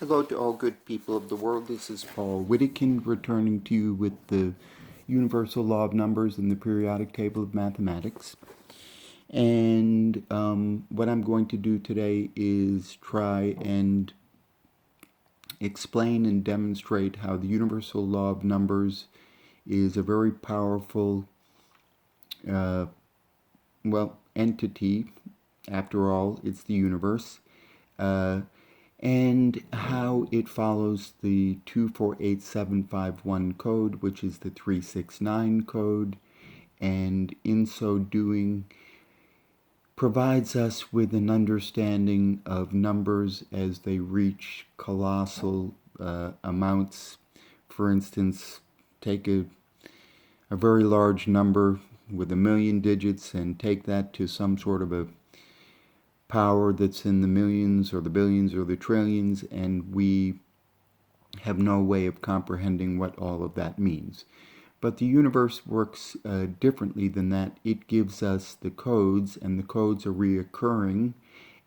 Hello to all good people of the world. This is Paul Whittakin returning to you with the universal law of numbers and the periodic table of mathematics. And what I'm going to do today is try and explain and demonstrate how the universal law of numbers is a very powerful, entity. After all, it's the universe. Uh, and how it follows the 248751 code, which is the 369 code, and in so doing provides us with an understanding of numbers as they reach colossal amounts. For instance, take a very large number with 1,000,000 digits and take that to some sort of a power that's in the millions or the billions or the trillions, and we have no way of comprehending what all of that means. But the universe works differently than that. It gives us the codes, and the codes are reoccurring,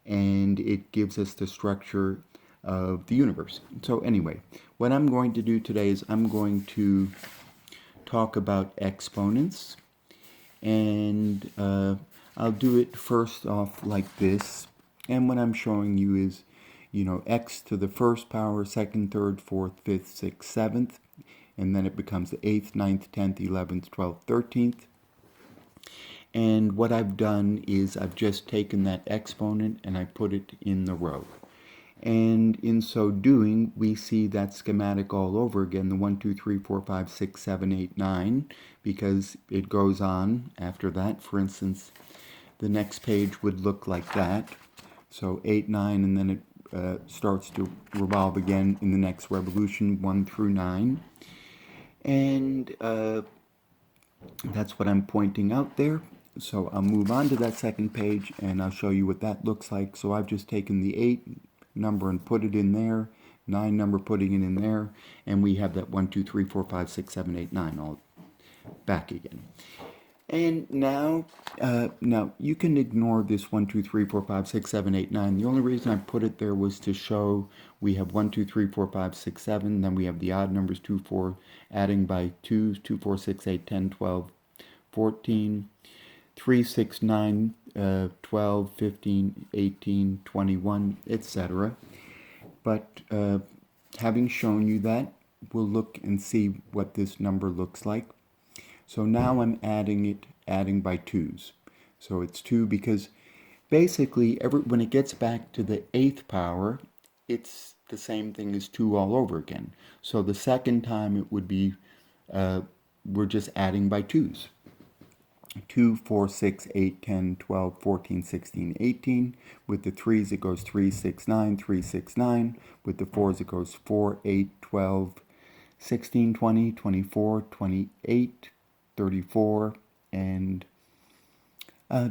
and it gives us the structure of the universe. So anyway, what I'm going to do today is I'm going to talk about exponents, and I'll do it first off like this. And what I'm showing you is, x to the first power, second, third, fourth, fifth, sixth, seventh, and then it becomes the 8th, 9th, 10th, 11th, 12th, 13th. And what I've done is I've just taken that exponent and I put it in the row. And in so doing, we see that schematic all over again, the 1, 2, 3, 4, 5, 6, 7, 8, 9, because it goes on after that. For instance, the next page would look like that. So 8, 9, and then it starts to revolve again in the next revolution, 1 through 9. And that's what I'm pointing out there. So I'll move on to that second page and I'll show you what that looks like. So I've just taken the 8 number and put it in there, 9 number putting it in there, and we have that 1, 2, 3, 4, 5, 6, 7, 8, 9 all back again. And now you can ignore this 1, 2, 3, 4, 5, 6, 7, 8, 9. The only reason I put it there was to show we have 1, 2, 3, 4, 5, 6, 7. Then we have the odd numbers 2, 4, adding by 2s, 2, 4, 6, 8, 10, 12, 14, 3, 6, 9, 12, 15, 18, 21, etc. But having shown you that, we'll look and see what this number looks like. So now I'm adding by 2s. So it's 2 because basically when it gets back to the 8th power, it's the same thing as 2 all over again. So the second time it would be, we're just adding by 2s. 2, 4, 6, 8, 10, 12, 14, 16, 18. With the 3s, it goes 3, 6, 9, 3, 6, 9. With the 4s, it goes 4, 8, 12, 16, 20, 24, 28, 34, and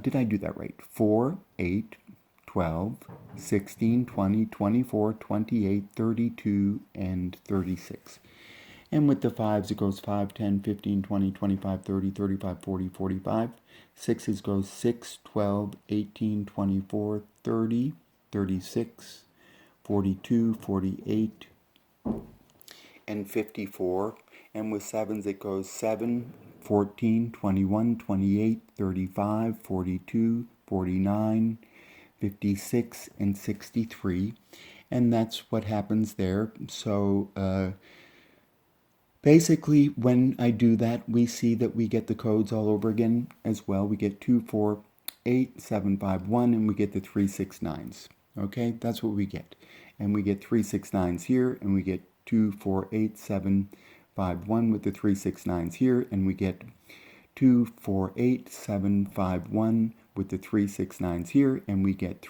did I do that right? 4, 8, 12, 16, 20, 24, 28, 32, and 36. And with the 5s, it goes 5, 10, 15, 20, 25, 30, 35, 40, 45. 6s goes 6, 12, 18, 24, 30, 36, 42, 48, and 54. And with 7s, it goes 7, 14, 21, 28, 35, 42, 49, 56, and 63. And that's what happens there. So basically, when I do that, we see that we get the codes all over again as well. We get 2, 4, 8, 7, 5, 1, and we get the 3, 6, 9s. Okay, that's what we get. And we get 3, 6, 9s here, and we get 2, 4, 8, 7, 5, 1 with the 3, 6, 9s here, and we get 2, 4, 8, 7, 5, 1 with the 3, 6, 9s here, and we get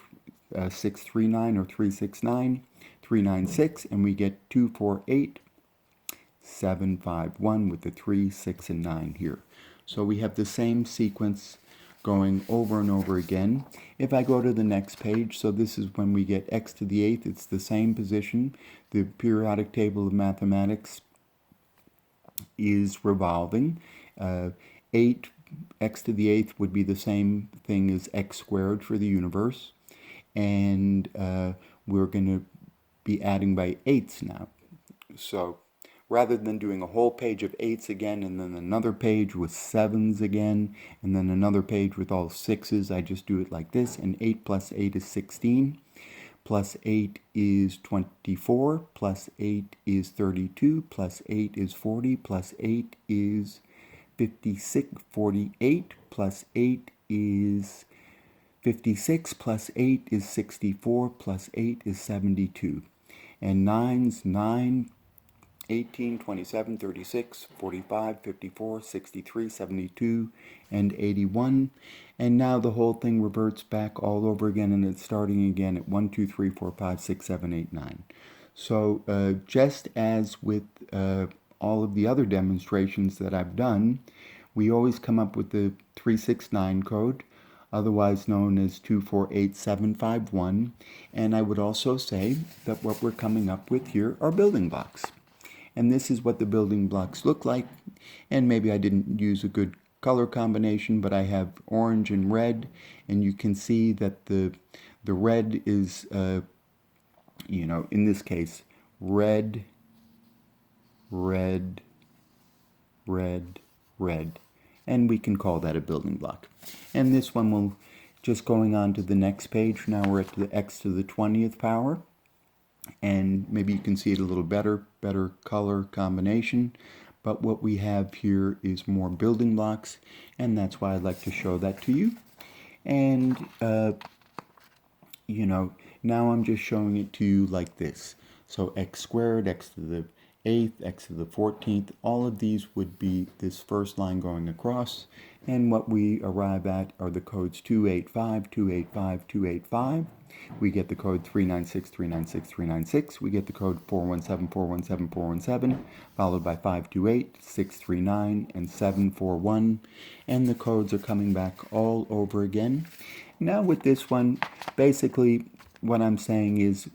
6, 3, 9 or 3, 6, 9, 3, 9, 6, and we get 2, 4, 8, 7, 5, 1 with the 3, 6, and 9 here. So we have the same sequence going over and over again. If I go to the next page, so this is when we get x to the 8th, it's the same position. The periodic table of mathematics is revolving. 8 x to the 8th would be the same thing as x squared for the universe. And we're going to be adding by eighths now. So rather than doing a whole page of eights again and then another page with sevens again and then another page with all sixes, I just do it like this. And 8 plus 8 is 16. Plus 8 is 24. Plus 8 is 32. Plus 8 is 40. Plus 8 is 56. 48. Plus 8 is 56. Plus 8 is 64. Plus 8 is 72. And 9's 9, 18, 27, 36, 45, 54, 63, 72, and 81. And now the whole thing reverts back all over again, and it's starting again at 1, 2, 3, 4, 5, 6, 7, 8, 9. So just as with all of the other demonstrations that I've done, we always come up with the 369 code, otherwise known as 248751. And I would also say that what we're coming up with here are building blocks. And this is what the building blocks look like. And maybe I didn't use a good color combination, but I have orange and red, and you can see that the red is, in this case, red, red, red, red. And we can call that a building block. And this one will, just going on to the next page, now we're at the x to the 20th power. And maybe you can see it a little better color combination. But what we have here is more building blocks, and that's why I'd like to show that to you. And, now I'm just showing it to you like this. So x squared, x to the 8th, x to the 14th, all of these would be this first line going across. And what we arrive at are the codes 285, 285, 285. We get the code 396, 396, 396. We get the code 417, 417, 417, followed by 528, 639, and 741. And the codes are coming back all over again. Now with this one, basically what I'm saying is,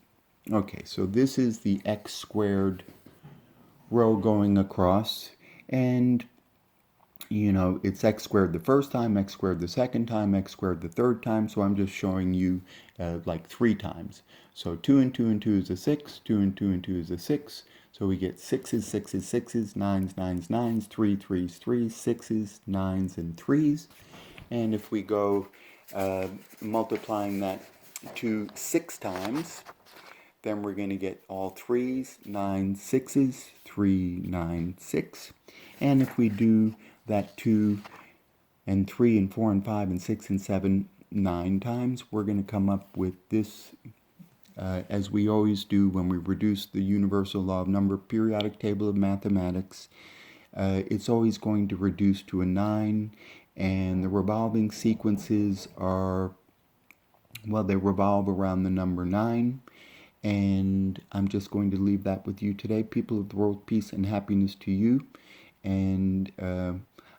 okay, so this is the x squared row going across, and it's x squared the first time, x squared the second time, x squared the third time, so I'm just showing you like 3 times. So 2 and 2 and 2 is a 6, 2 and 2 and 2 is a 6, so we get 6's, 6's, 6's, 9's, 9's, 9's, 3, 3's, 3's, 6's, 9's, and 3's. And if we go multiplying that to 6 times, then we're going to get all 3's, 9 6's, 3, 9, 6. And if we do that 2 and 3 and 4 and 5 and 6 and 7, 9 times, we're going to come up with this, as we always do when we reduce the universal law of number periodic table of mathematics. It's always going to reduce to a 9, and the revolving sequences are, well, they revolve around the number 9. And I'm just going to leave that with you today. People of the world, peace and happiness to you. And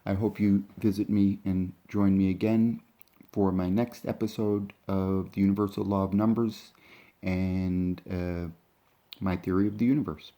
I hope you visit me and join me again for my next episode of the Universal Law of Numbers and my theory of the universe.